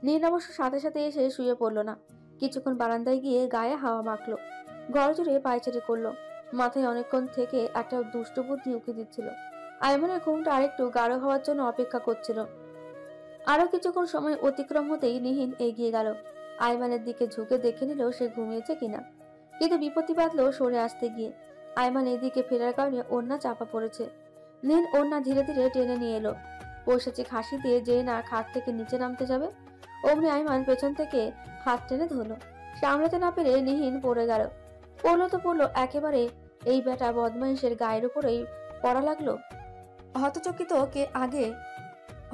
নীল অবশ্য সাথে সাথে এসে শুয়ে পড়ল না। কিছুক্ষণ বারান্দায় গিয়ে গায়ে হাওয়া মাখলো, ঘর জুড়ে পায়চারি করলো। মাথায় অনেকক্ষণ থেকে একটা দুষ্ট বুদ্ধি উকি দিচ্ছিল। আইমানের ঘুমটা আরেকটু গাঢ় হওয়ার জন্য অপেক্ষা করছিল। আরো কিছুক্ষণ সময় অতিক্রম হতেই নিহিন এগিয়ে গেল। আইমানের দিকে ঝুঁকে দেখে নিল সে ঘুমিয়েছে কিনা। কিন্তু বিপত্তি বাঁধলো সরে আসতে গিয়ে। আইমান এদিকে ফেরার কারণে ওড়না চাপা পড়েছে। নিহিন ওড়না ধীরে ধীরে টেনে নিয়ে এলো। পৈশাচিক হাসি দিয়ে যে না খাট থেকে নিচে নামতে যাবে, অমনি আইমান পেছন থেকে হাত টেনে ধরলো। সামলাতে না পেরে নিহিন পড়ে গেল। পড়লো তো পড়লো একেবারে এই বেটা বদমাইশের গায়ের উপরেই পড়া লাগলো। হতচকিত কে আগে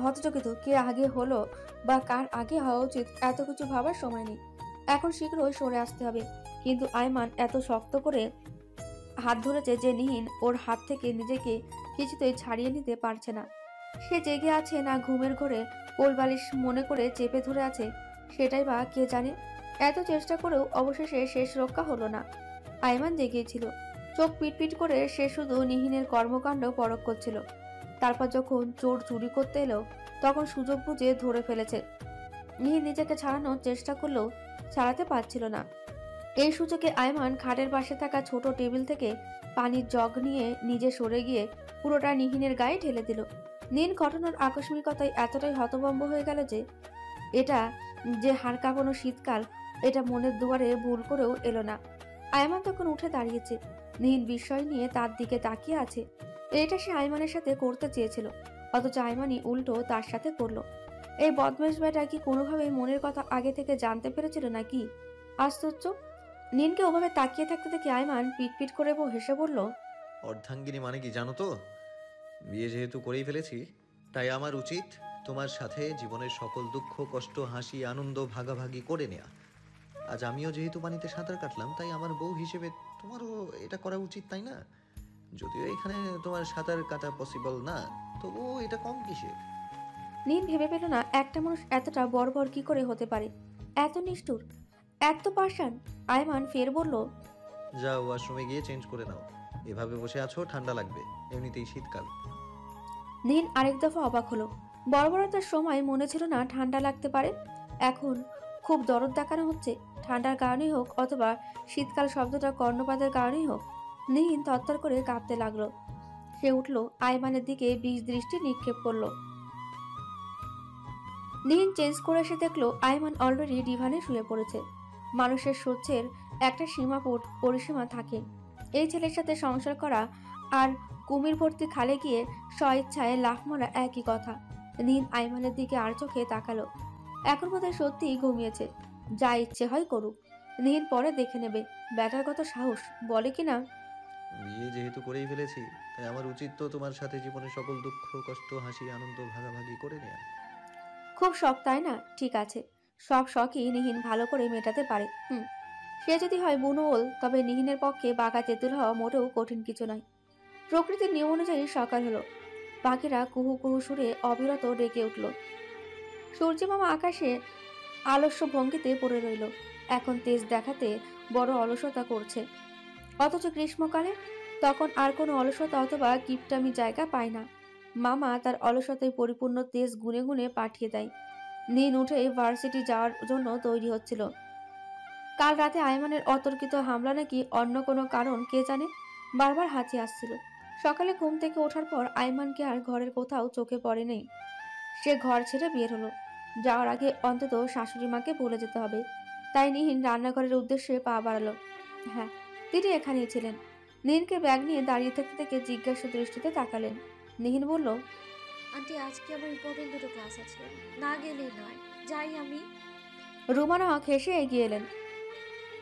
হতচকিত কে আগে হলো বা কার আগে হওয়া উচিত এত কিছু ভাবার সময় নেই। এখন শীঘ্রই সরে আসতে হবে। কিন্তু আইমান এত শক্ত করে হাত ধরেছে যে নিহিন ওর হাত থেকে নিজেকে কিছুতেই ছাড়িয়ে নিতে পারছে না। সে জেগে আছে না ঘুমের ঘোরে কোলবালিশ মনে করে চেপে ধরে আছে সেটাই বা কে জানে। এত চেষ্টা করেও অবশেষে শেষ রক্ষা হলো না। আইমান জেগেছিল, চোখ পিটপিট করে সে শুধু নিহিনের কর্মকাণ্ড পরখ করছিল। তারপর যখন চোর চুরি করতে এলো তখন সুযোগ বুঝে ধরে ফেলেছে। নিহিন নিজেকে ছাড়ানোর চেষ্টা করলেও ছাড়াতে পারছিল না। এই সুযোগে আয়মান খাটের পাশে থাকা ছোট টেবিল থেকে পানির জগ নিয়ে নিজে সরে গিয়ে পুরোটা নিহিনের গায়ে ঢেলে দিল। নীল ঘটনার আকস্মিকতায় এতটাই হতভম্ব হয়ে গেল যে এটা যে হাড় কাঁপানো শীতকাল এটা মনের দুয়ারে ভুল করেও এলো না। আয়মান তখন উঠে দাঁড়িয়েছে। নীল বিস্ময় নিয়ে তার দিকে তাকিয়ে আছে। এটা সে আয়মানের সাথে করতে চেয়েছিল, অথচ আয়মানই উল্টো তার সাথে করলো। এই বদমাইশ বেটা কি কোনোভাবেই মনের কথা আগে থেকে জানতে পেরেছিল নাকি? আশ্চর্য। নীলকে ওভাবে তাকিয়ে থাকতে দেখে আয়মান পিটপিট করে হেসে বলল, অর্ধাঙ্গিনী মানে কি জানো তো? বিয়ে যেহেতু করেই ফেলেছি, তাই আমার উচিত তোমার সাথে জীবনের সকল দুঃখ কষ্ট হাসি আনন্দ ভাগাভাগি করে নেয়া। আজ আমিও যেহেতু পানিতে সাঁতার কাটলাম, তাই আমার বউ হিসেবে তোমারও এটা করা উচিত, তাই না? যদিও এখানে তোমার সাঁতার কাটা পসিবল না, তবুও এটা কম কিসের? নীল ভেবে পেল না একটা মানুষ এতটা বর্বর কি করে হতে পারে, এত নিষ্ঠুর, এত পাষাণ। আয়মান ফের বলল, যাও ওয়াশরুমে গিয়ে চেঞ্জ করে নাও। এভাবে বসে আছো, ঠান্ডা লাগবে, এমনিতেই শীতকাল। নীল আরেক দফা অবাক হলো। বর্বরতার সময় মনে ছিল না ঠান্ডা লাগতে পারে, এখন খুব দরদ দেখানো হচ্ছে। ঠান্ডার কারণেই হোক অথবা শীতকাল শব্দটা কর্ণপাতের কারণেই হোক, নীল তত্তর করে কাঁপতে লাগলো। সে উঠল, আয়মানের দিকে বিষ দৃষ্টি নিক্ষেপ করলো। নীল চেঞ্জ করে এসে দেখলো আয়মান অলরেডি ডিভানে শুয়ে পড়েছে। মানুষের সহ্যের একটা পরিসীমা থাকে। এই ছেলের সাথে সংসার করা আর কুমির ভর্তি খালে গিয়ে স্বইচ্ছায় লাফ মারা একই কথা। নীল আয়মানের দিকে আর চোখে তাকালো। এখন বোধহয় সত্যিই ঘুমিয়েছে। যা ইচ্ছে হয় করুক, নীল পরে দেখে নেবে। ব্যাটার কত সাহস, বলে কিনা বিয়ে যেহেতু করেই ফেলেছি, তাই আমার উচিত তো তোমার সাথে জীবনের সকল দুঃখ কষ্ট হাসি আনন্দ ভাগাভাগি করে নেয়া। খুব শখ তাই না? ঠিক আছে, সব শখই নিহিন ভালো করে মেটাতে পারে। সে যদি হয় বুনোল, তবে নিহিনের পক্ষে বাঘা তেঁতুল হওয়া মোটেও কঠিন কিছু নয়। প্রকৃতির নিয়ম অনুযায়ী সকাল হলো। পাখিরা কুহু কুহু সুরে অবিরত ডেকে উঠল। সূর্যমামা আকাশে আলস্য ভঙ্গিতে পড়ে রইল। এখন তেজ দেখাতে বড় অলসতা করছে। অথচ গ্রীষ্মকালে তখন আর কোনো অলসতা অথবা কিপটামি জায়গা পায় না। মামা তার অলসতায় পরিপূর্ণ তেজ গুনে গুনে পাঠিয়ে দেয়। নীল উঠে ভার্সিটি যাওয়ার জন্য তৈরি হচ্ছিল। কাল রাতে আয়মানের অতর্কিত হামলা নাকি অন্য কোনো কারণ কে জানে বারবার হাঁচি আসছিল। সকালে ঘুম থেকে ওঠার পর আয়মানকে আর ঘরের কোথাও চোখে পড়েনি। সে ঘর ছেড়ে বের হলো। যাওয়ার আগে অন্তত শাশুড়ি মাকে বলে যেতে হবে। তাই নিহিন রান্নাঘরের উদ্দেশ্যে পা বাড়ালো। হ্যাঁ, তিনি এখানেই ছিলেন। নিহিনকে ব্যাগ নিয়ে দাঁড়িয়ে থাকতে থেকে জিজ্ঞাসা দৃষ্টিতে তাকালেন। নিহিন বলল, আন্টি, আজকে আমার ইম্পর্টেন্ট দুটো ক্লাস আছে, না গেলেই নয়। যাই আমি। রুমানা হক হেসে এগিয়ে এলেন।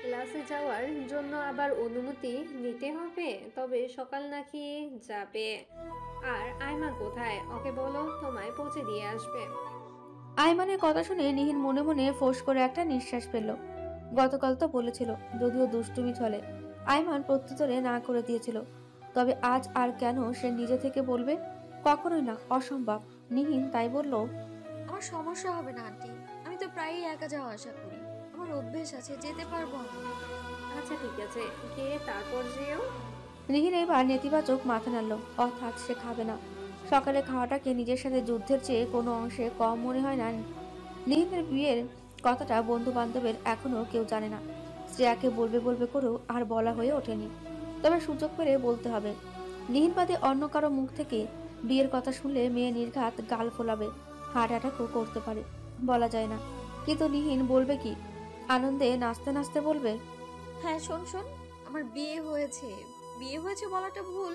ক্লাসে যাওয়ার জন্য আবার অনুমতি নিতে হবে? তবে সকাল নাকি যাবে? আর আয়মা কোথায়? ওকে বলো তোমায় পৌঁছে দিয়ে আসবে। আয়মানের কথা শুনে নিহিন মনে মনে ফোঁস করে একটা নিঃশ্বাস ফেলল। গতকাল তো বলেছিল যদিও দুষ্টুমি চলে, আয়মান প্রত্যুত্তরে না করে দিয়েছিল। তবে আজ আর কেন সে নিজে থেকে বলবে? কখনোই না, অসম্ভব। নিহিন তাই বলল, আমার সমস্যা হবে না আন্টি, আমি তো প্রায়ই একা যাওয়া আসা করি, আমার অভ্যেস আছে, যেতে পারবো আমি। আচ্ছা ঠিক আছে, কে তারপর যেও। নিহিন এবার নেতিবাচক মাথা নাড়ল, অর্থাৎ সে খাবে না। সকালে খাওয়াটাকে নিজের সাথে যুদ্ধের চেয়ে কোনো অংশে কম মনে হয় না। নিহিনের বিয়ের কথাটা বন্ধু বান্ধবের এখনো কেউ জানে না। শ্রেয়াকে বলবে বলবে করেও আর বলা হয়ে ওঠেনি। তবে সুযোগ পেলে বলতে হবে। নিহিন বাদে অন্য কারো মুখ থেকে বিয়ের কথা শুনলে মেয়ে নির্ঘাত গাল ফোলাবে, হার্ট অ্যাটাকও করতে পারে, বলা যায় না। কিন্তু নিহিন বলবে কি? আনন্দে নাচতে নাচতে বলবে, হ্যাঁ শোন শোন, আমার বিয়ে হয়েছে। বিয়ে হয়েছে বলাটা ভুল,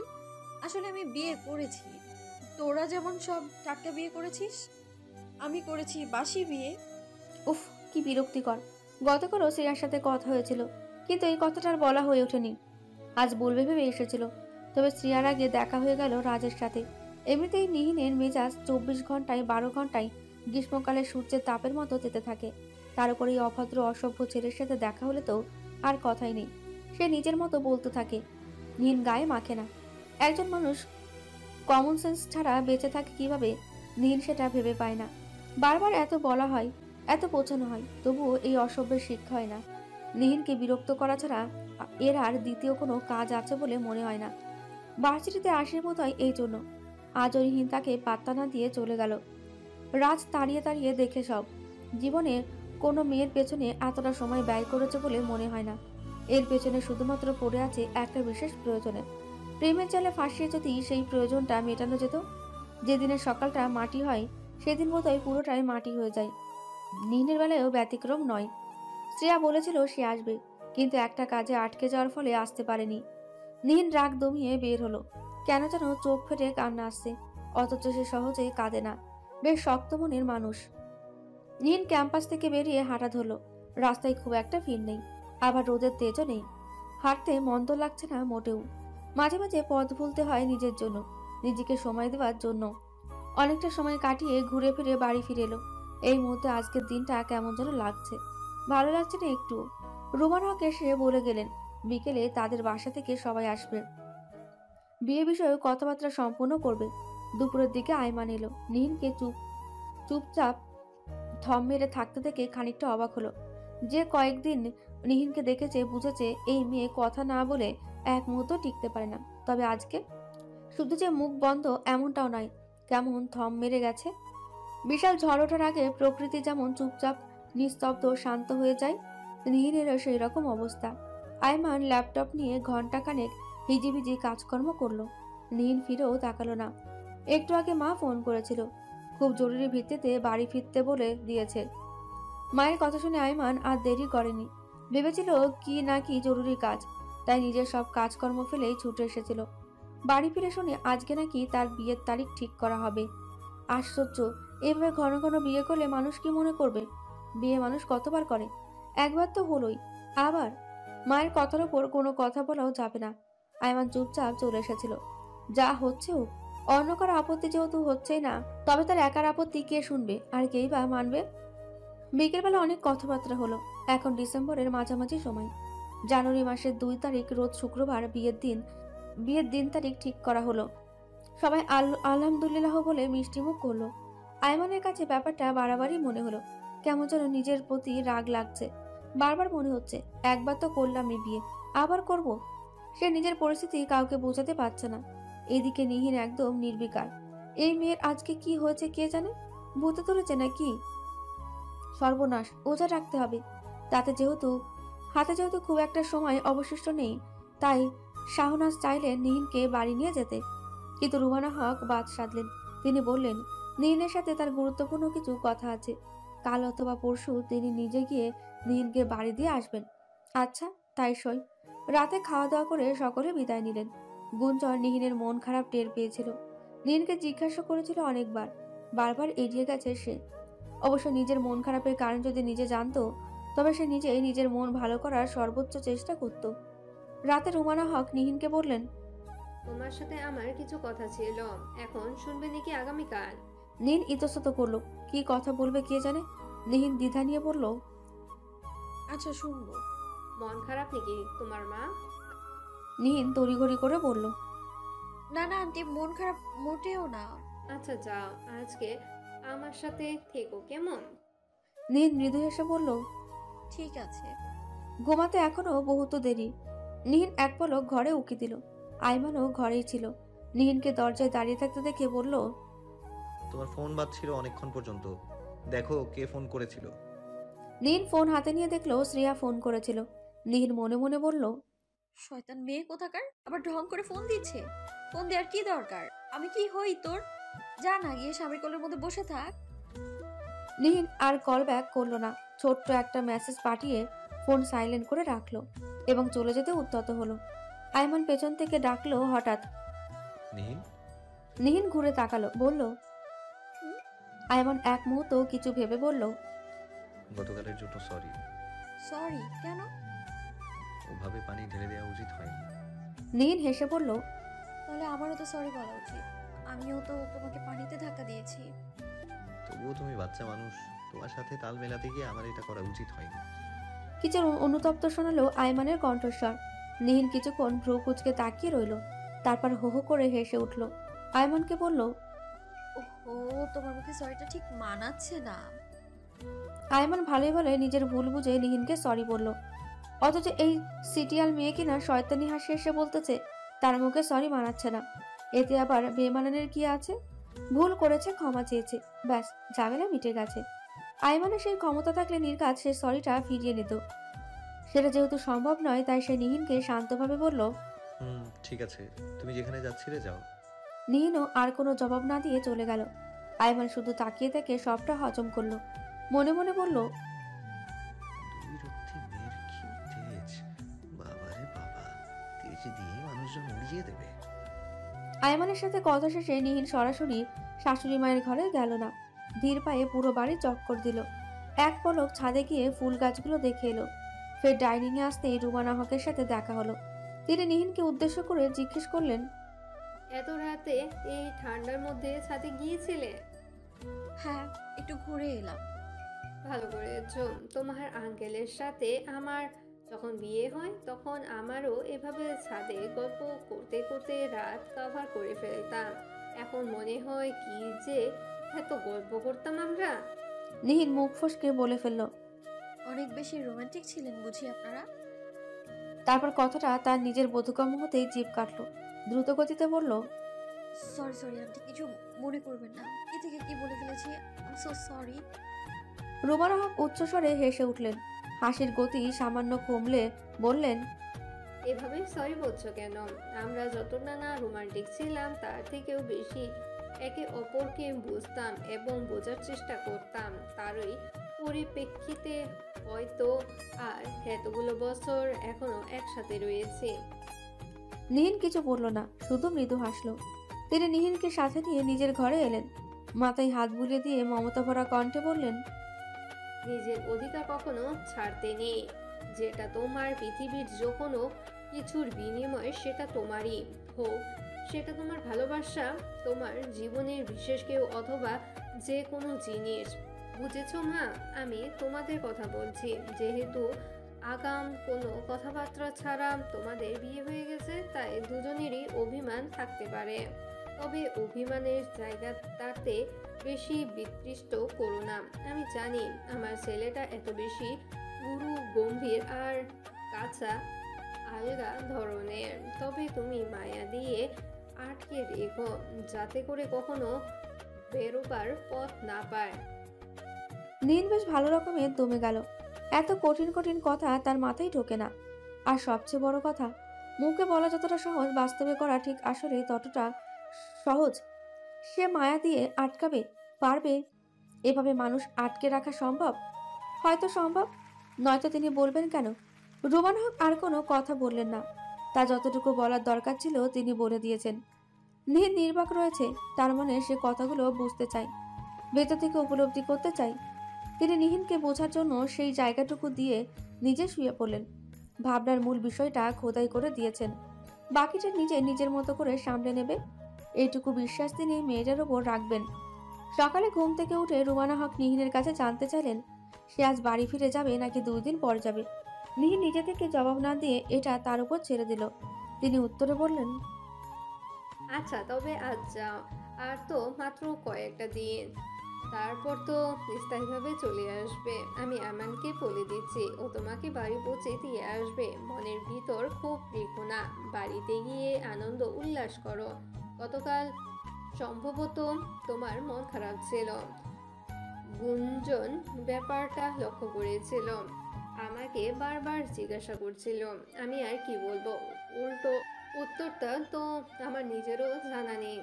আসলে আমি বিয়ে করেছি। তোরা যেমন সব টাটকা বিয়ে করেছিস, আমি করেছি বাসি বিয়ে। উফ কি বিরক্তিকর। গতকালও শ্রেয়ার সাথে কথা হয়েছিল, কিন্তু এই কথাটা আর বলা হয়ে ওঠেনি। আজ বলবে ভেবে এসেছিল, তবে শ্রেয়ার আগে দেখা হয়ে গেল রাজের সাথে। এমনিতেই নিহিনের মেজাজ 24 ঘন্টায় 12 ঘন্টায় গ্রীষ্মকালে সূর্যের তাপের মতো তেতে থাকে। তার উপরে এই অভদ্র অসভ্য ছেলের সাথে দেখা হলে তো আর কথাই নেই। সে নিজের মতো বলতে থাকে। নিহিন গায়ে মাখে না। একজন মানুষ কমন সেন্স ছাড়া বেঁচে থাকে কিভাবে, নিহিন সেটা ভেবে পায় না। বারবার এত বলা হয়, এত বোঝানো হয়, তবুও এই অসভ্যের শিক্ষা হয় না। নিহিনকে বিরক্ত করা ছাড়া এর আর দ্বিতীয় কোনো কাজ আছে বলে মনে হয় না। ভার্সিটিতে আসে বোধ হয় এই জন্য। আজও নিহিন তাকে পাত্তা না দিয়ে চলে গেল। রাজ তাড়িয়ে তাড়িয়ে দেখে সব। জীবনে কোনো মেয়ের পেছনে এতটা সময় ব্যয় করেছে বলে মনে হয় না। এর পেছনে শুধুমাত্র পড়ে আছে একটা বিশেষ প্রয়োজনে। প্রেমের জালে ফাঁসিয়ে যদি সেই প্রয়োজনটা মেটানো যেত, যেদিনের সকালটা মাটি হয় সেদিন বোধহয় পুরোটাই মাটি হয়ে যায়। নিহিনের বেলায়ও ব্যতিক্রম নয়। শ্রেয়া বলেছিল সে আসবে, কিন্তু একটা কাজে আটকে যাওয়ার ফলে আসতে পারেনি। নিহিন রাগ দমিয়ে বের হলো। কেন যেন চোখ ফেটে কান্না আসছে, অথচ সে সহজেই কাঁদে না, বেশ শক্ত মনের মানুষ। নিহিন ক্যাম্পাস থেকে বেরিয়ে হাঁটা ধরলো। রাস্তায় খুব একটা ভিড় নেই, আবার রোদের তেজও নেই। হাঁটতে মন্দ লাগছে না মোটেও। মাঝে মাঝে পথ ভুলতে হয় নিজের জন্য, নিজেকে সময় দেওয়ার জন্য। অনেকটা সময় কাটিয়ে ঘুরে ফিরে বাড়ি ফিরে এলো। এই মুহূর্তে আজকের দিনটা কেমন যেন লাগছে, ভালো লাগছে না একটু। রুমান হক এসে বলে গেলেন বিকেলে তাদের বাসা থেকে সবাই আসবে, বিয়ে বিষয়ে কথাবার্তা সম্পূর্ণ করবে। দুপুরের দিকে আয়মান এলো। নিহিনকে চুপচাপ থম মেরে থাকতে দেখে খানিকটা অবাক হলো। যে কয়েকদিন নিহিনকে দেখেছে বুঝেছে এই মেয়ে কথা না বলে এক মুহূর্ত টিকতে পারে না। তবে আজকে শুধু যে মুখ বন্ধ এমনটাও নয়, কেমন থম মেরে গেছে। বিশাল ঝড় ওঠার আগে প্রকৃতি যেমন চুপচাপ নিস্তব্ধ শান্ত হয়ে যায়, নিহিনেরও সেই রকম অবস্থা। আয়মান ল্যাপটপ নিয়ে ঘন্টাখানেক হিজিবিজি কাজকর্ম করলো। নিহিন ফিরেও তাকালো না। একটু আগে মা ফোন করেছিল, খুব জরুরি ভিত্তিতে বাড়ি ফিরতে বলে দিয়েছে। মায়ের কথা শুনে আয়মান আর দেরি করেনি। ভেবেছিল কি না কি জরুরি কাজ, তাই নিজের সব কাজকর্ম ফেলেই ছুটে এসেছিল। বাড়ি ফিরে শুনে আজকে নাকি তার বিয়ের তারিখ ঠিক করা হবে। আশ্চর্য, এভাবে ঘন ঘন বিয়ে করলে মানুষ কি মনে করবে? বিয়ে মানুষ কতবার করে? একবার তো হলোই, আবার? মায়ের কথার ওপর কোনো কথা বলাও যাবে না। আয়মান চুপচাপ চলে এসেছিল। যা হচ্ছে হোক, অন্য কারো আপত্তি যেহেতু হচ্ছেই না, তবে তার একার আপত্তি কে শুনবে আর কেই বা মানবে? বিকেলবেলা অনেক কথাবার্তা হলো। এখন ডিসেম্বরের মাঝামাঝি সময়। জানুয়ারি মাসের 2 তারিখ রোজ শুক্রবার বিয়ের দিন তারিখ ঠিক করা হলো। সবাই আলহামদুলিল্লাহ বলে মিষ্টিমুখ করলো। আয়মানের কাছে ব্যাপারটা বাড়াবাড়ি মনে হলো। কেমন যেন নিজের প্রতি রাগ লাগছে। বারবার মনে হচ্ছে একবার তো করলামই বিয়ে, আবার করব। সে নিজের পরিস্থিতি কাউকে বোঝাতে পারছে না। এদিকে নিহিন একদম নির্বিকার। এই মেয়ের আজকে কি হয়েছে কে জানে? ভূতে ধরেছে নাকি? সর্বনাশ, ওঝা রাখতে হবে। হাতে যেহেতু খুব একটা সময় অবশিষ্ট নেই, তাই শাহনাজ চাইলেন নিহিনকে বাড়ি নিয়ে যেতে। কিন্তু রুমানা হক বাদ সাধলেন। তিনি বললেন নিহিনের সাথে তার গুরুত্বপূর্ণ কিছু কথা আছে। কাল অথবা পরশু তিনি নিজে গিয়ে নিহিনকে বাড়ি দিয়ে আসবেন। আচ্ছা, তাই সই। রাতে খাওয়া দাওয়া করে সকলে বিদায় নিলেন। গুঞ্জন নিহিনের মন খারাপ টের পেয়েছিল। নিহিনকে জিজ্ঞাসা করেছিল অনেকবার, বারবার এড়িয়ে গেছে সে। অবশ্য নিজের মন খারাপের কারণ যদি নিজে জানতো, তবে সে নিজেই নিজের মন ভালো করার সর্বোচ্চ চেষ্টা করত। রাতে রুমানা হক নিহিনকে বললেন, তোমার সাথে আমার কিছু কথা ছিল, এখন শুনবে নাকি আগামীকাল? নিহিন ইতস্তত করলো। কি কথা বলবে কে জানে। নিহিন দ্বিধা নিয়ে বলল, আচ্ছা শুনবো। মন খারাপ নাকি তোমার মা? নিহিন তড়িঘড়ি করে বলল, না না আন্টি, মন খারাপ মোটেও না। আচ্ছা যাও, আজকে আমার সাথে থেকো কেমন? নিহিন মৃদু হেসে বলল, ঠিক আছে। ঘুমাতে এখনো বহুত দেরি। নিহিন এক পলক ঘরে উকি দিল। আয়মানও ঘরেই ছিল। নিহিনকে দরজায় দাঁড়িয়ে থাকতে দেখে বলল, তোমার ফোন বাজছিল অনেকক্ষণ পর্যন্ত, দেখো কে ফোন করেছিল। নিহিন ফোন হাতে নিয়ে দেখলো শ্রেয়া ফোন করেছিল। নিহিন মনে মনে বলল, শয়তান মেয়ে কোথাকার, আবার ঢং করে ফোন দিচ্ছে। ফোন দেওয়ার কি দরকার? আমি কি হই তোর? যা না গিয়ে স্বামীর কোলের মধ্যে বসে থাক। নিহিন আর কল ব্যাক করলো না। ছোট্ট একটা মেসেজ পাঠিয়ে ফোন সাইলেন্ট করে রাখলো এবং চলে যেতে উদ্যত হলো। আইমান পেছন থেকে ডাকলো হঠাৎ। নিহিন, নিহিন ঘুরে তাকালো, বলল। হুম? আইমান এক মুহূর্ত কিছু ভেবে বলল, গতকালের জন্য সরি। সরি কেন? ওভাবে পানি ঢেলে দেওয়া উচিত হয়নি। নিহিন হেসে বলল, তাহলে আমারও তো সরি বলা উচিত। আমিও তো তোমাকে পানিতে ধাক্কা দিয়েছি। তবুও তুমি বাচ্চা মানুষ, তোমার সাথে তাল মেলাতে গিয়ে আমার এটা করা উচিত হয়নি। কিছু অনুতপ্ত শোনালো আইমানের কণ্ঠস্বর। নিহিন কিছুক্ষণ ভ্রু কুচকে তাকিয়ে রইল, তারপর হো হো করে হেসে উঠল। আইমানকে বলল, ওহো, তোমার মুখে সরিটা ঠিক মানাচ্ছে না। আইমান ভালোই ভালো নিজের ভুল বুঝে নিহিনকে সরি বলল, অথচ এই সিটিয়াল মেয়ে কিনা শয়তানি হাসি এসে বলতেছে তার মুখে সরি মানাচ্ছে না। এতে আবার বেমানানের কি আছে? ভুল করেছে, ক্ষমা চেয়েছে, ব্যাস ঝামেলা মিটে গেছে। আইমানের সেই ক্ষমতা থাকলে নির্ঘাত সে সরিটা ফিরিয়ে নিত। সেটা যেহেতু সম্ভব নয়, তাই সে নিহিনকে শান্তভাবে বলল। ঠিক আছে, তুমি যেখানে যাচ্ছিলে যাও। নিহিনও আর কোনো জবাব না দিয়ে চলে গেল। আইমান শুধু তাকিয়ে থেকে সবটা হজম করলো। মনে মনে বলল, দুই রত্তি মেয়ের কি তেজ! বাবারে বাবা, তেজ দিয়ে মানুষজন উড়িয়ে দেবে। আইমানের সাথে কথা শেষে নিহিন সরাসরি শাশুড়ি মায়ের ঘরে গেল না। ধীর পায়ে পুরো বাড়ি চক্কর দিল। এক পলক ছাদে গিয়ে ফুল গাছগুলো দেখে এলো। ফের ডাইনিং এ আসতেই রুমানা হকের সাথে দেখা হলো। তিনি নিহিনকে উদ্দেশ্য করে জিজ্ঞেস করলেন, এত রাতে এই ঠান্ডার মধ্যে ছাদে গিয়েছিলে? হ্যাঁ, একটু ঘুরে এলাম। ভালো করেছো। তোমার আঙ্কেলের সাথে আমার যখন বিয়ে হয় তখন আমারও এভাবে ছাদে গল্প করতে করতে রাত কাভার করে ফেলতাম। এখন মনে হয় কি যে এত গল্প করতাম আমরা। নিহিন মুখ ফসকে বলে ফেলল। অনেক বেশি রোমান্টিক ছিলেন বুঝি আপনারা? তারপর কথাটা তার নিজের বোধগম্য হতেই জিভ কাটল। দ্রুত গতিতে বলল, সরি সরি, আপনি কিছু মনে করবেন না। কি থেকে কি বলে ফেলেছি, I am so sorry. Rumana Haq উচ্চস্বরে হেসে উঠলেন। হাসির গতি সামান্য কমলে বললেন, এভাবে সরি বলছো কেন? আমরা যতটা না রোমান্টিক ছিলাম তার থেকেও বেশি একে অপরকে বুঝতাম এবং বোঝার চেষ্টা করতাম। তারই পরিপ্রেক্ষিতে হয়তো আর এতগুলো বছর এখনো একসাথে রয়েছে। নিহিন কিছু বলল না, শুধু মৃদু হাসল। তিনি নিহিনকে সাথে নিয়ে নিজের ঘরে এলেন। মাথায় হাত বুলিয়ে দিয়ে মমতা ভরা কণ্ঠে বললেন, নিজের অধিকার কখনো ছাড়তে নেই। যেটা তোমার পৃথিবীর যে কোনো কিছুর বিনিময়ে সেটা তোমারই হোক, সেটা তোমার ভালোবাসা, তোমার জীবনের বিশেষ কেউ অথবা যে কোনো জিনিস। বুঝেছো মা? আমি তোমাদের কথা বলছি। যেহেতু আগাম কোনো কথাবার্তা ছাড়া তোমাদের বিয়ে হয়ে গেছে, তাই দুজনেরই অভিমান থাকতে পারে। তবে অভিমানের জায়গাটাতে বেশি বিতৃষ্ট করো না। আমি জানি আমার ছেলেটা এত বেশি গুরু গম্ভীর আর কাঁচা আলগা ধরনের, তবে তুমি মায়া দিয়ে আটকে রেখো যাতে করে কখনো বেরোবার পথ না পায়। নিহিন বেশ ভালো রকমের দমে গেল। এত কঠিন কঠিন কথা তার মাথায় ঢোকে না। আর সবচেয়ে বড় কথা, মুখে বলা যতটা সহজ, বাস্তবে করা ঠিক আসলে ততটা সহজ। সে মায়া দিয়ে আটকাবে পারবে? এভাবে মানুষ আটকে রাখা সম্ভব? হয়তো সম্ভব, নয়তো তিনি বলবেন কেন? রোমান হক আর কোনো কথা বললেন না। তা যতটুকু বলার দরকার ছিল তিনি বলে দিয়েছেন। নিহিন নির্বাক রয়েছে, তার মনে সে কথাগুলো বুঝতে চায়, ভেতর থেকে উপলব্ধি করতে চায়। তিনি নিহিনকে বোঝার জন্য সেই জায়গাটুকু দিয়ে নিজে শুয়ে পড়লেন। ভাবনার মূল বিষয়টা খোদাই করে দিয়েছেন, বাকিটা নিজে নিজের মতো করে সামলে নেবে, এইটুকু বিশ্বাস তিনি মেয়েটার ওপর রাখবেন। সকালে ঘুম থেকে উঠে রুমানা হক নিহিনের কাছে জানতে চাইলেন সে আজ বাড়ি ফিরে যাবে নাকি 2 দিন পর যাবে। নিহিন নিজে থেকে জবাব না দিয়ে এটা তার উপর ছেড়ে দিল। তিনি উত্তরে বললেন, আচ্ছা, তবে আজ যাও, আর তো মাত্র কয়েকটা দিন, তারপর তো স্থায়ীভাবে চলে আসবে। আমি আমানকে বলে দিচ্ছি, ও তোমাকে বাড়ি পৌঁছে দিয়ে আসবে। মনের ভিতর খুব রেখো না, বাড়িতে গিয়ে আনন্দ উল্লাস করো। গতকাল সম্ভবত তোমার মন খারাপ ছিল। গুঞ্জন ব্যাপারটা লক্ষ্য করেছিল, আমাকে বারবার জিজ্ঞাসা করছিল। আমি আর কি বলবো, উল্টো উত্তরটা তো আমার নিজেরও জানা নেই।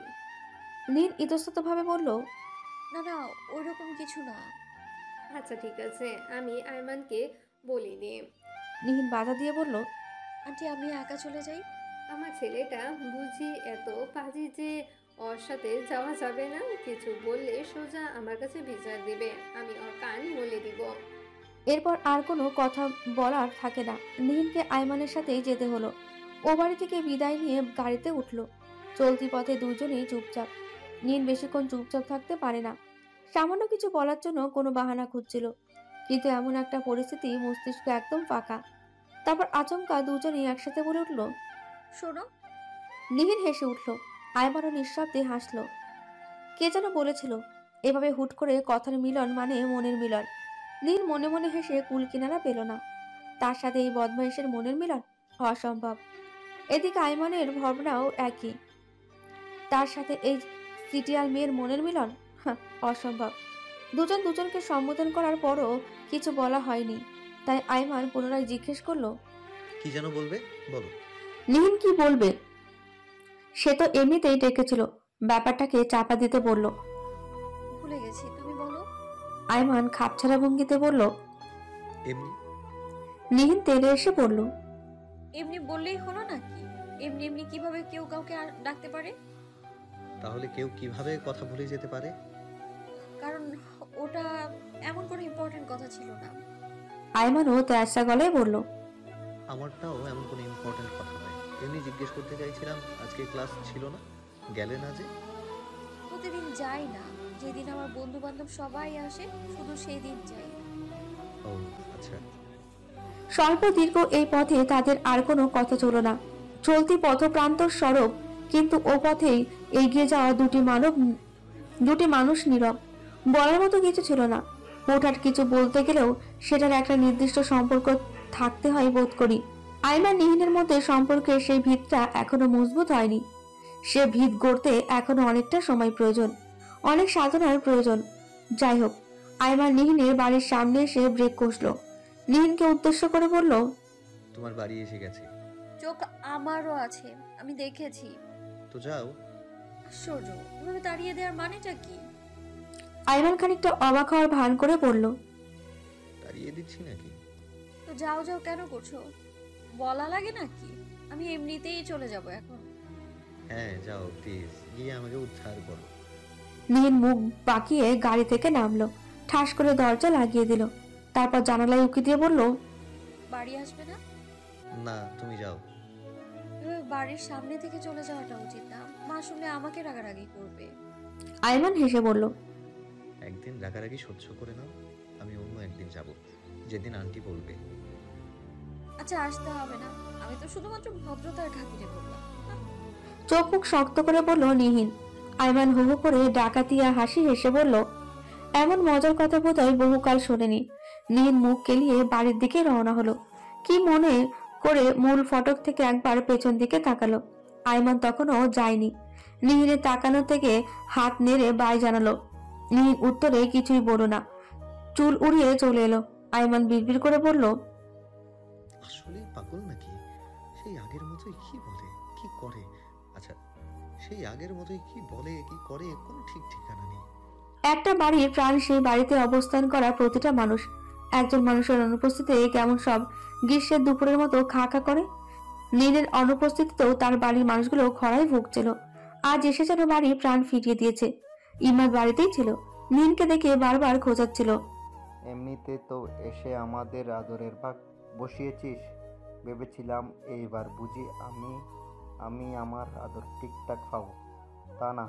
নীল ইতস্ততভাবে বলল, না না, ওইরকম কিছু না। আচ্ছা ঠিক আছে, আমি আয়মানকে বলিনি। নিহিন বাধা দিয়ে বলল, আন্টি আমি একা চলে যাই। আমার ছেলেটা বুঝি এত পাজি যে ওর সাথে যাওয়া যাবে না? কিছু বললে সোজা আমার কাছে বিচার দিবে, আমি ওর কান মলে দিব। এরপর আর কোনো কথা বলার থাকে না। নিহিনকে আইমানের সাথেই যেতে হলো। ও বাড়ি থেকে বিদায় নিয়ে গাড়িতে উঠল। চলতি পথে দুজনেই চুপচাপ। নিহিন বেশিক্ষণ চুপচাপ থাকতে পারে না। সামান্য কিছু বলার জন্য কোনো বাহানা খুঁজছিল, কিন্তু এমন একটা পরিস্থিতি মস্তিষ্ক একদম ফাঁকা। তারপর আচমকা দুজনেই একসাথে বলে উঠল, শোনো। নিহিন হেসে উঠল। আইমানও নিঃশব্দে হাসল। কে যেন বলেছিল, এভাবে হুট করে কথার মিলন মানে মনের মিলন। নীল মনে মনে হেসে কুল কিনারা পেল না। তার সাথে এই বদমাইশের মনের মিলন অসম্ভব। এদিকে আইমানের ভাবনাও একই, তার সাথে এই সিটিয়াল মেয়ের মনের মিলন অসম্ভব। দুজন দুজনকে সম্বোধন করার পরও কিছু বলা হয়নি। তাই আইমান পুনরায় জিজ্ঞেস করলো, কি যেন বলবে, বলো। নিহিন কি বলবে? সে তো এমনিতেই ডেকেছিল, ব্যাপারটাকে চাপা দিতে বলল। ভুলে গেছি, তুমি বলো। আইমান খাপছাড়া ভঙ্গিতে বলল। এমনি। নিহিন তেলে এসে বলল, এমনি বললেই হলো নাকি? এমনি এমনি কিভাবে কেউ কাউকে ডাকতে পারে? তাহলে কেউ কিভাবে কথা ভুলে যেতে পারে? কারণ ওটা এমন কোনো ইম্পর্টেন্ট কথা ছিল না। আইমানও তেজা গলায় বলল, আমারটাও এমন কোনো ইম্পর্টেন্ট কথা নয়। এমনি জিজ্ঞেস করতে চাইছিলাম, আজকে ক্লাস ছিল না, গেলে না যে? প্রতিদিন যাই না, যেদিন আমার বন্ধু বান্ধব সবাই আসে শুধু সেই দিন যাই। ও আচ্ছা। স্বল্প দীর্ঘ এই পথে তাদের আর কোনো কথা চলো না। চলতি পথপ্রান্তর সড়ক, কিন্তু ও পথেই এগিয়ে যাওয়া দুটি মানুষ নীরব। বলার মতো কিছু ছিল না। হঠাৎ কিছু বলতে গেলেও সেটার একটা নির্দিষ্ট সম্পর্ক থাকতে হয় বোধ করি। আইমান নিহিনের মধ্যে সম্পর্কের সেই ভিতটা এখনো মজবুত হয়নি। সে ভিত গড়তে এখনো অনেকটা সময় প্রয়োজন, অনেক সাধনার প্রয়োজন। যাই হোক, আইমান নিহিনের বাড়ির সামনে এসে ব্রেক কষল। নিহিনকে উদ্দেশ্য করে বলল, তোমার বাড়ি এসে গেছে। চোখ আমারও আছে, আমি দেখেছি। তো যাও। আশ্চর্য, এভাবে তাড়িয়ে দেওয়ার মানেটা কি? আইমান খানিকটা অবাক হওয়ার ভান করে বলল, তাড়িয়ে দিচ্ছি নাকি? তো যাও যাও কেন করছো? বলা লাগে নাকি? আমি এমনিতেই চলে যাব এখন। হ্যাঁ যাও প্লিজ, গিয়ে আমাকে উদ্ধার করো। নিহিন মুখ বাঁকিয়ে গাড়ি থেকে নামলো। ঠাস করে দরজা লাগিয়ে দিল। তারপর জানালায় উকি দিয়ে বলল, বাড়ি আসবে না? না তুমি যাও। এভাবে বাড়ির সামনে থেকে চলে যাওয়াটা উচিত না। মা শুনলে আমাকে রাগারাগি করবে। আইমান হেসে বলল, একদিন রাগারাগি সহ্য করে নাও, আমি অন্য একদিন যাব, যেদিন আন্টি বলবে। আচ্ছা আসতে হবে না, আমি তো শুধুমাত্র ভদ্রতার খাতিরে বললাম। চোখ মুখ শক্ত করে বলল নিহিন। আইমান হু হু করে ডাকাতিয়া হাসি হেসে বলল, এমন মজার কথা বোধহয় বহুকাল শোনেনি। নিহিন মুখ কেলিয়ে বাড়ির দিকে রওনা হলো। কি মনে করে মূল ফটক থেকে একবার পেছন দিকে তাকালো। আইমান তখনও যায়নি। নিহিনের তাকানো থেকে হাত নেড়ে বাই জানালো। নিহিন উত্তরে কিছুই বলল না, চুল উড়িয়ে চলে এলো। আইমান বিড়বিড় করে বলল, আসলে পাগল নাকি? সেই আগের মতোই কি বলে কি করে, আচ্ছা সেই আগের মতোই কি বলে কি করে, কোনো ঠিক ঠিকানা নেই। একটা বাড়ির প্রাণ সেই বাড়িতে অবস্থান করা প্রতিটা মানুষ। একজন মানুষের অনুপস্থিতিতে কেমন সব গ্রীষ্মের দুপুরের মতো খা খা করে। নীলের অনুপস্থিতিতেও তার বাড়ির মানুষগুলো খরায় ভুগছিল। আজ এসে যেন বাড়ি প্রাণ ফিরিয়ে দিয়েছে। ইমাদ বাড়িতেই ছিল, নীলকে দেখে বারবার খোঁজাচ্ছিল। এমনিতে তো এসে আমাদের আদরের ভাগ বসিয়েছিস, ভেবেছিলাম এইবার বুঝি আমি আমার আদর ঠিকঠাক পাবো। তা না,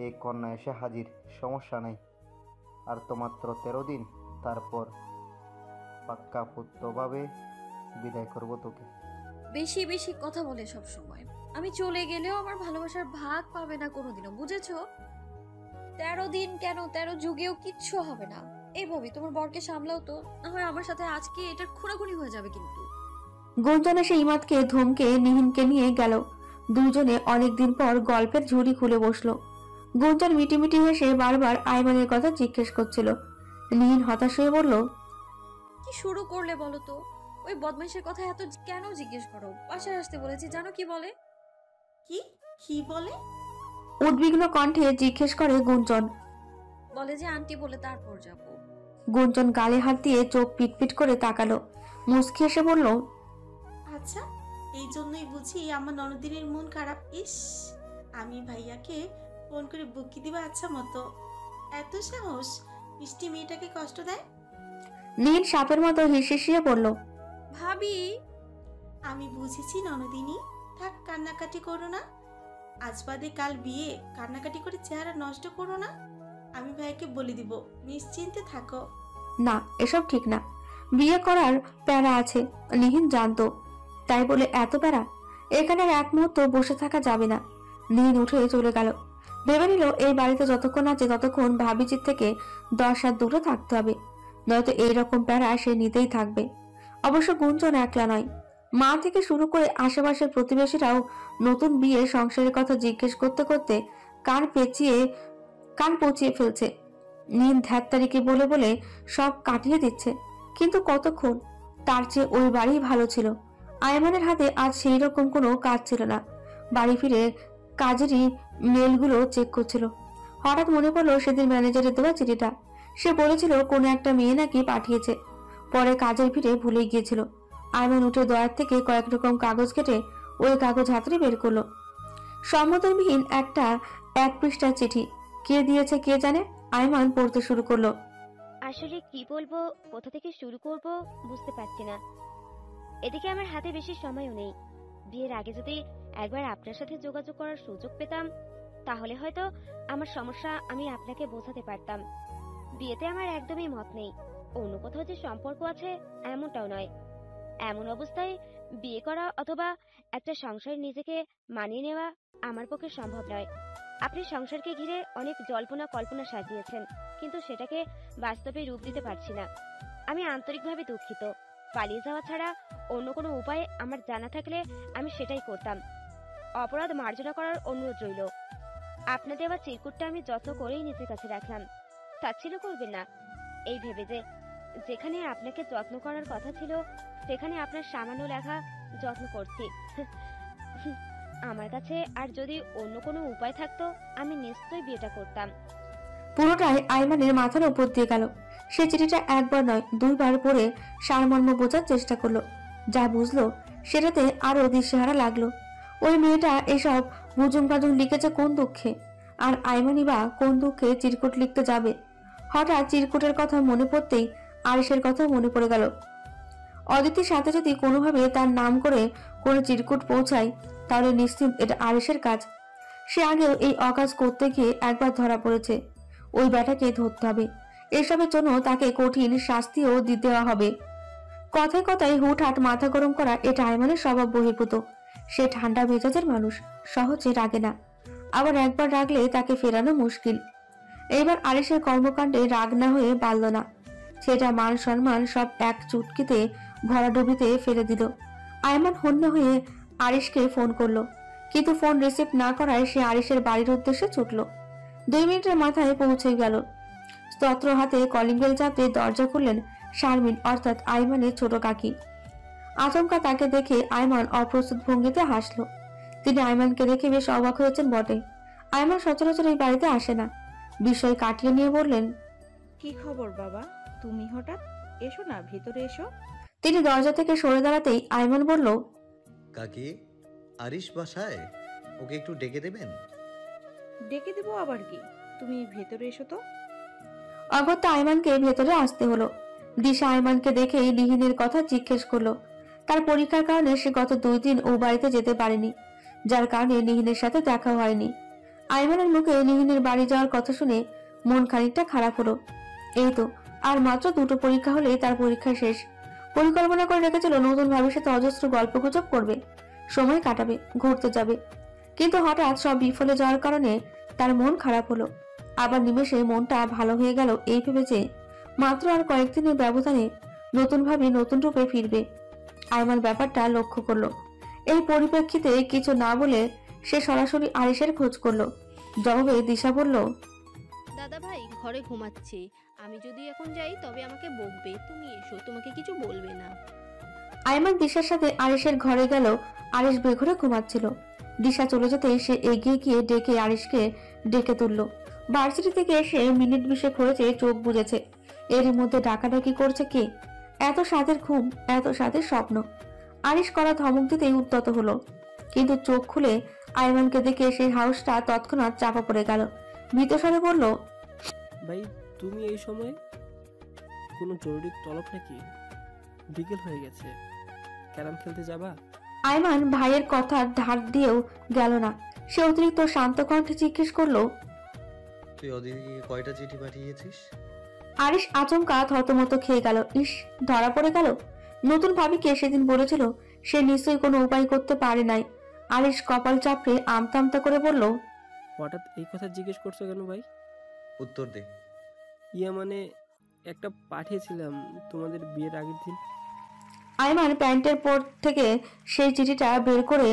এই কন্যা এসে হাজির, সমস্যা নেই। আর তো মাত্র 13 দিন, তারপর পাক্কাপোক্তভাবে বিদায় করবো তোকে। বেশি বেশি কথা বলে সব সময়। আমি চলে গেলেও আমার ভালোবাসার ভাগ পাবে না কোনোদিনও, বুঝেছো? 13 দিন কেন, 13 যুগেও কিচ্ছু হবে না। এইভাবে তোমার বরকে সামলাও তো, না হয় আমার সাথে আজকে এটার খুনাখুনি হয়ে যাবে কিন্তু। গুঞ্জন এসে ইমাদকে ধমকে নিহিনকে নিয়ে গেল। দুজনে অনেকদিন পর গল্পের ঝুড়ি খুলে বসলো। গুঞ্জন মিটিমিটি হেসে বারবার আইমানের কথা জিজ্ঞেস করছিল। নীল হতাশ হয়ে বলল, কি শুরু করলে বলো তো? ওই বদমাইশের কথা এত কেন জিজ্ঞেস করো? বাসায় আসতে বলেছি, জানো কি বলে? কি কি বলে? উদ্বিগ্ন কণ্ঠে জিজ্ঞেস করে গুঞ্জন। বলে যে আন্টি বলে তারপর যাব। গুঞ্জন গালে হাত দিয়ে চোখ পিটপিট করে তাকালো, মুচকি এসে বলল, আচ্ছা, এই জন্যই বুঝি আমার ননদিনীর মন খারাপ। ইস, আমি ভাইয়াকে ফোন করে বুকি দিবা আচ্ছা মতো। এত সাহস! মিষ্টি মেয়েটাকে কষ্ট দেয়। নীল সাপের মতো হিসিয়ে বলল, ভাবি, আমি বুঝেছি ননদিনী, থাক কান্নাকাটি করো না। আজ বাদে কাল বিয়ে, কান্নাকাটি করে চেহারা নষ্ট করো না। আমি ভাইকে বলে দিব, নিশ্চিন্তে থাকো। না এসব ঠিক না, বিয়ে করার প্যারা আছে, নিহিন জানতো। তাই বলে এত প্যারা? এখানে আর এক মুহূর্ত বসে থাকা যাবে না। নিহিন উঠে চলে গেল। ভেবে নিল এই বাড়িতে যতক্ষণ আছে ততক্ষণ ভাবিজির থেকে 10 হাত দূরে থাকতে হবে, নয়তো এইরকম প্যারা সে নিতেই থাকবে। অবশ্য গুঞ্জন একলা নয়, মা থেকে শুরু করে আশেপাশের প্রতিবেশীরাও নতুন বিয়ে সংসারের কথা জিজ্ঞেস করতে করতে কান পচিয়ে ফেলছে। নীল ধ্যাত্তারিকে বলে বলে সব কাটিয়ে দিচ্ছে, কিন্তু কতক্ষণ? তার চেয়ে ওই বাড়ি ভালো ছিল। আয়মানের হাতে আজ সেই রকম কোনো কাজ ছিল না। বাড়ি ফিরে কাজেরই মেলগুলো চেক করছিল। হঠাৎ মনে পড়লো সেদিন ম্যানেজারের দেওয়া চিঠিটা। সে বলেছিল কোনো একটা মেয়ে নাকি পাঠিয়েছে। পরে কাজের ভিড়ে ভুলে গিয়েছিল। আয়মান উঠে দয়ার থেকে কয়েক রকম কাগজ কেটে ওই কাগজ হাতড়ে বের করলো। সম্বোধনবিহীন এক পৃষ্ঠার চিঠি। কে দিয়েছে কে জানে। আয়মান পড়তে শুরু করলো। আসলে কি বলবো, কোথা থেকে শুরু করব বুঝতে পারছি না। এদিকে আমার হাতে বেশি সময়ও নেই। বিয়ের আগে যদি একবার আপনার সাথে যোগাযোগ করার সুযোগ পেতাম, তাহলে হয়তো আমার সমস্যা আমি আপনাকে বোঝাতে পারতাম। বিয়েতে আমার একদমই মত নেই। অন্য কোথাও যে সম্পর্ক আছে এমনটাও নয়। এমন অবস্থায় বিয়ে করা অথবা একটা সংসারে নিজেকে মানিয়ে নেওয়া আমার পক্ষে সম্ভব নয়। আপনি সংসারকে ঘিরে অনেক জল্পনা কল্পনা সাজিয়েছেন, কিন্তু সেটাকে বাস্তবে রূপ দিতে পারছি না। আমি আন্তরিকভাবে দুঃখিত। পালিয়ে যাওয়া ছাড়া অন্য কোনো উপায় আমার জানা থাকলে আমি সেটাই করতাম। অপরাধ মার্জনা করার অনুরোধ রইল। আপনার দেওয়া চিরকুটটা আমি যত্ন করেই নিজের কাছে রাখলাম। তাচ্ছিল্য করবেন না এই ভেবে যে যেখানে আপনাকে যত্ন করার কথা ছিল সেখানে আপনার সামান্য লেখা যত্ন করছি। আমার কাছে আর যদি অন্য কোনো উপায় থাকতো আমি নিশ্চয়ই বিয়েটা করতাম। পুরোটাই আয়মানের মাথার উপর দিয়ে গেল। সে চিঠিটা একবার নয় 2 বার পড়ে সারমর্ম বোঝার চেষ্টা করলো। যা বুঝলো সেটাতে আরো দিশেহারা লাগলো। ওই মেয়েটা এসব বুজুং বাজুং লিখেছে কোন দুঃখে? আর আয়মানি বা কোন দুঃখে চিরকুট লিখতে যাবে? হঠাৎ চিরকুটের কথা মনে পড়তেই আরিশের কথা মনে পড়ে গেল। অদিতির সাথে যদি কোনোভাবে তার নাম করে কোনো চিরকুট পৌঁছায় তাহলে নিশ্চিত এটা আরিশের কাজ। সে আগেও এই অকাজ করতে গিয়ে একবার ধরা পড়েছে। ওই ব্যাটাকে ধরতে হবে। এসবের জন্য তাকে কঠিন শাস্তিও দেওয়া হবে। কথায় কথায় হুটহাট মাথা গরম করা এটা আয়মানের স্বভাব বহির্ভূত। সে ঠান্ডা মেজাজের মানুষ, সহজে রাগে না। আবার একবার রাগলে তাকে ফেরানো মুশকিল। এইবার আরিশের কর্মকাণ্ডে রাগ না হয়ে পারল না। সেটা মান সম্মান সব এক চুটকিতে ভরাডুবিতে ফেলে দিল। আয়মান হন্য হয়ে আরিশকে ফোন করলো, কিন্তু ফোন রিসিভ না করায় সে আরিশের বাড়ির উদ্দেশ্যে ছুটল। 2 মিনিটের মাথায় পৌঁছে গেল। স্তত্র হাতে কলিং বেল চাপতে দরজা খুললেন শারমিন, অর্থাৎ আয়মানের ছোট কাকি। আচমকা তাকে দেখে আয়মান অপ্রস্তুত ভঙ্গিতে হাসলো। তিনি আয়মানকে দেখে বেশ অবাক হয়েছেন বটে। আয়মান সচরাচর এই বাড়িতে আসে না। বিষয় কাটিয়ে নিয়ে বললেন, কি খবর বাবা, তুমি হঠাৎ? এসো না, ভিতরে এসো। তিনি দরজা থেকে সরে দাঁড়াতেই আয়মান বলল, কাকি, আরিশ বাসায়? ওকে একটু ডেকে দেবেন? ডেকে দেবো আবার কি, তুমি ভেতরে এসো তো। অগত্যা আয়মানকে ভেতরে আসতে হলো। দিশা আয়মানকে দেখেই নিহিনের কথা জিজ্ঞেস করলো। তার পরীক্ষার কারণে সে গত 2 দিন ও বাড়িতে যেতে পারেনি, যার কারণে নিহিনের সাথে দেখা হয়নি। আয়মানের মুখে নিহিনের বাড়ি যাওয়ার কথা শুনে মন খানিকটা খারাপ হলো। এই তো আর মাত্র 2টো পরীক্ষা হলেই তার পরীক্ষা শেষ। পরিকল্পনা করে রেখেছিল নতুন ভাবির সাথে অজস্র গল্প গুজব করবে, সময় কাটাবে, ঘুরতে যাবে। কিন্তু হঠাৎ সব বিফলে যাওয়ার কারণে তার মন খারাপ হলো। আবার নিমেষে মনটা ভালো হয়ে গেল এই ভেবে যে মাত্র আর কয়েকদিনের ব্যবধানে নতুন ভাবে নতুন রূপে ফিরবে। আয়মান ব্যাপারটা লক্ষ্য করলো। এই পরিপ্রেক্ষিতে কিছু না বলে সে সরাসরি আরিশের খোঁজ করলো। জবাবে দিশা বলল, দাদা ভাই ঘরে ঘুমাচ্ছে, আমি যদি এখন যাই তবে আমাকে বকবে, তুমি এসো, তোমাকে কিছু বলবে না। আইমান দিশার সাথে আরিশের ঘরে গেল। আরিশ বেঘরে ঘুমাচ্ছিল। দিশা চলে যেতে সে এগিয়ে গিয়ে ডেকে আরিশকে ডেকে তুলল। ভার্সিটি থেকে এসে মিনিট 20 হয়েছে, চোখ বুজেছে। এরই মধ্যে ডাকাডাকি করছে কে? এত স্বাদের ঘুম, এত স্বাদের স্বপ্ন। আরিশ করা ধমক দিতেই উদ্যত হলো, কিন্তু চোখ খুলে আইমানকে দেখে সেই হাউসটা তৎক্ষণাৎ চাপা পড়ে গেল। ভীতস্বরে বলল, ভাই তুমি এই সময় কোনো জরুরি তলব নাকি? বিকেল হয়ে গেছে, ক্যারাম খেলতে যাবা? আইমান ভাইয়ের কথা ধার দিয়েও গেল না। সে অতিরিক্ত শান্ত কণ্ঠে জিজ্ঞেস করলো, তুই ওদিকে কয়টা চিঠি পাঠিয়েছিস? আরিশ আচমকা থতমত খেয়ে গেল। ইস, ধরা পড়ে গেল। নতুন ভাবিকে সেদিন বলেছিল সে নিশ্চয়ই কোনো উপায় করতে পারে নাই। আরিশ কপাল চাপড়ে আমতা আমতা করে বলল, হঠাৎ এই কথা জিজ্ঞেস করছো কেন ভাই? উত্তর দে। মানে একটা পাঠিয়েছিলাম তোমাদের বিয়ের আগের দিন। আইমান প্যান্টের পর থেকে সেই চিঠিটা বের করে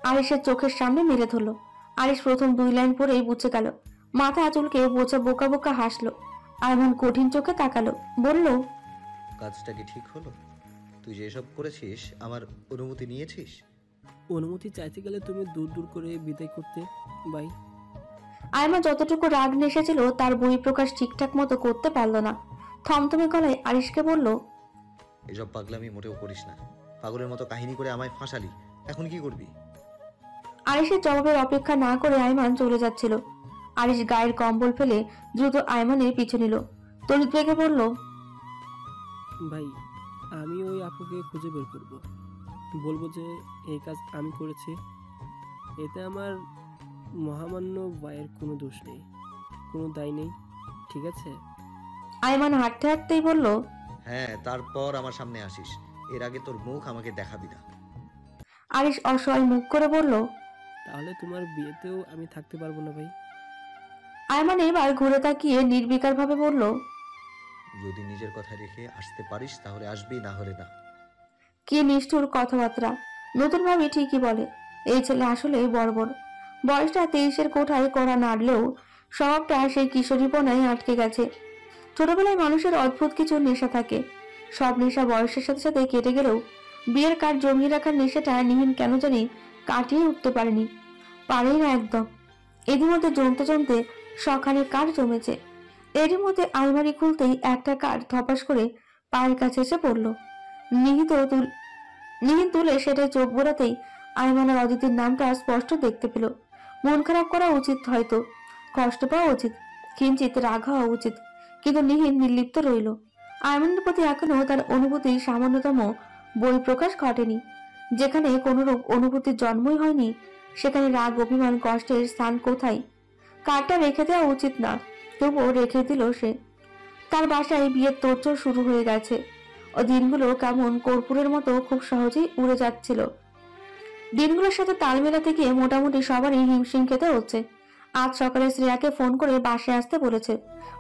আরিশের চোখের সামনে মেলে ধরলো। আরিশ প্রথম 2 লাইন পরেই বুঝে গেল। মাথা আঁচলকে বোঝা বোকা বোকা হাসলো। আইমান কঠিন চোখে তাকালো, বলল, কাজটা কি ঠিক হলো? তুই যে এসব করেছিস আমার অনুমতি নিয়েছিস? অনুমতি চাইতে গেলে তুমি দূর দূর করে বিদায় করতে ভাই। আইমান যতটুকু রাগ নেশেছিল তার বহিঃপ্রকাশ ঠিকঠাক মতো করতে পারল না। থমথমে গলায় আরিশকে বলল, এসব পাগলামি মোটেও করিস না। পাগলের মতো কাহিনী করে আমায় ফাঁসালি, এখন কি করবি? আরিশের জবাবের অপেক্ষা না করে আইমান চলে যাচ্ছিল। আরিশ গায়ের কম্বল ফেলে দ্রুত আইমানের পিছু নিল। তড়িৎ বেগে বলল, ভাই আমি ওই আপুকে খুঁজে বের করব, বলবো যে এই কাজ আমি করেছি। এতে আমার মহামান্য ভাইয়ের কোনো দোষ নেই, কোনো দায় নেই, ঠিক আছে? আইমান হাঁটতে হাঁটতেই বলল, হ্যাঁ, তারপর আমার সামনে আসিস। এর আগে তোর মুখ আমাকে দেখাবি না। আরিশ অসহায় মুখ করে বলল, তাহলে তোমার বিয়েতেও আমি থাকতে পারবো না ভাই। আইমান এবার ঘুরে তাকিয়ে নির্বিকার ভাবে বলল, যদি নিজের কথা রেখে আসতে পারিস তাহলে আসবি, না হলে না। কি নিষ্ঠুর কথাবার্তা। নতুন ভাবি ঠিকই বলে, এই ছেলে আসলে বর্বর। বয়সটা 23-এর কোঠায় করা নাড়লেও স্বভাবটা সেই কিশোরীপনায় আটকে গেছে। ছোটবেলায় মানুষের অদ্ভুত কিছু নেশা থাকে। সব নেশা বয়সের সাথে সাথে কেটে গেলেও বিয়ের কার্ড জমিয়ে রাখার নেশাটা নিহিন কেন জানি কাটিয়ে উঠতে পারেই না একদম। এরই মধ্যে জমতে জমতে সখানে কার্ড জমেছে। এরই মধ্যে আলমারি খুলতেই একটা কার্ড ধপাস করে পায়ের কাছে এসে পড়ল। নিহিন তুলে সেটাই চোখ বোড়াতেই আইমানের অদিতির নামটা স্পষ্ট দেখতে পেল। মন খারাপ করা উচিত, হয়তো কষ্ট পাওয়া উচিত, কিঞ্চিত রাগ হওয়া উচিত, কিন্তু নিহিন নির্লিপ্ত রইল। আইমানের প্রতি এখনো তার অনুভূতির সামান্যতম বহিঃপ্রকাশ ঘটেনি। যেখানে কোনরূপ অনুভূতির জন্মই হয়নি সেখানে রাগ, অভিমান, কষ্টের স্থান কোথায়? কার্ডটা রেখে দেওয়া উচিত না, তবুও রেখে দিল সে। তার বাসায় বিয়ের তোড়জোড় শুরু হয়ে গেছে। ও দিনগুলো কেমন কর্পূরের মতো খুব সহজেই উড়ে যাচ্ছিল। দিনগুলোর সাথে তাল মেলাতে গিয়ে মোটামুটি সবারই হিমশিম খেতে হচ্ছে। আজ সকালে শ্রেয়াকে ফোন করে বাসায় আসতে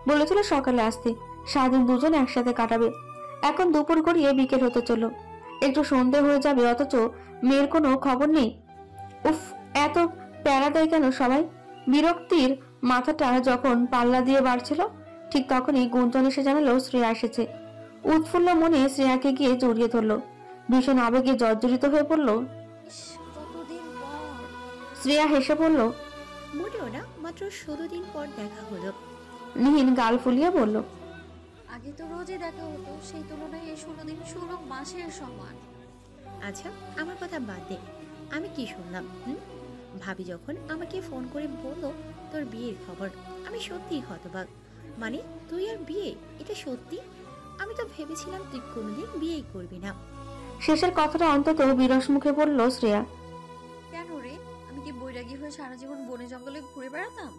বলেছিল সকালে আসতে, সারাদিন দুজন একসাথে কাটাবে। এখন দুপুর গড়িয়ে বিকেল হতে চলল, একটু সন্ধে হয়ে যাবে, অথচ মেয়ের কোনো খবর নেই। উফ, এত প্যারা দেয় কেন সবাই? বিরক্তির মাথাটা যখন পাল্লা দিয়ে বাড়ছিল ঠিক তখনই গুঞ্জন এসে জানালো শ্রেয়া এসেছে। উৎফুল্ল মনে শ্রেয়াকে গিয়ে জড়িয়ে ধরল। ভীষণ আবেগে জর্জরিত হয়ে পড়ল। কতদিন পর। শ্রেয়া হেসে বলল, মোটেও না, মাত্র 16 দিন পর দেখা হলো। নিহিন গাল ফুলিয়ে বলল, আগে তো রোজই দেখা হতো, সেই তুলনায় এই 16 দিন 16 মাসের সমান। আচ্ছা আমার কথা বাদ দে, আমি কি শুনলাম? ভাবি যখন আমাকে ফোন করে বললো তোর বিয়ের খবর, আমি সত্যিই হতবাক। মানে তুই আর বিয়ে, এটা সত্যি? আমি তো ভেবেছিলাম তুই কোনোদিন বিয়েই করবি না। শেষের কথাটা অন্তত বিরস মুখে বলল শ্রেয়া। কেন রে, আমি কি বৈরাগী হয়ে সারা জীবন বনে জঙ্গলে ঘুরে বেড়াতাম?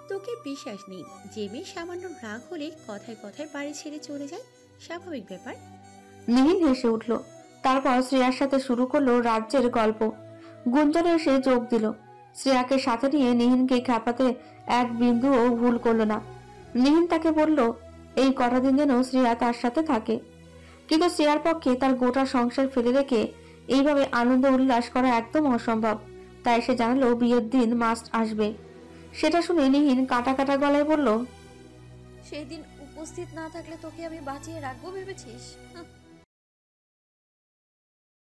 তোকে বিশ্বাস নেই যে মেয়ে সামান্য রাগ হলে কথায় কথায় বাড়ি ছেড়ে চলে যায়, স্বাভাবিক ব্যাপার। নিহিন হেসে উঠল। তারপর শ্রেয়ার সাথে শুরু করলো রাজ্যের গল্প। গুঞ্জন এসে যোগ দিল। শ্রেয়াকে সাথে নিয়ে নিহিনকে খেপাতে এক বিন্দুও ভুল করলো না। নিহিন তাকে বলল এই কটা দিন যেন শ্রেয়া তার সাথে থাকে, কিন্তু শ্রেয়ার পক্ষে তার গোটা সংসার ফেলে রেখে এইভাবে আনন্দ উল্লাস করা একদম অসম্ভব। তাই সে জানালো বিয়ের দিন মাস্ট আসবে। সেটা শুনে নিহিন কাটা কাটা গলায় বলল, সেই দিন উপস্থিত না থাকলে তোকে আমি বাঁচিয়ে রাখবো ভেবেছিস?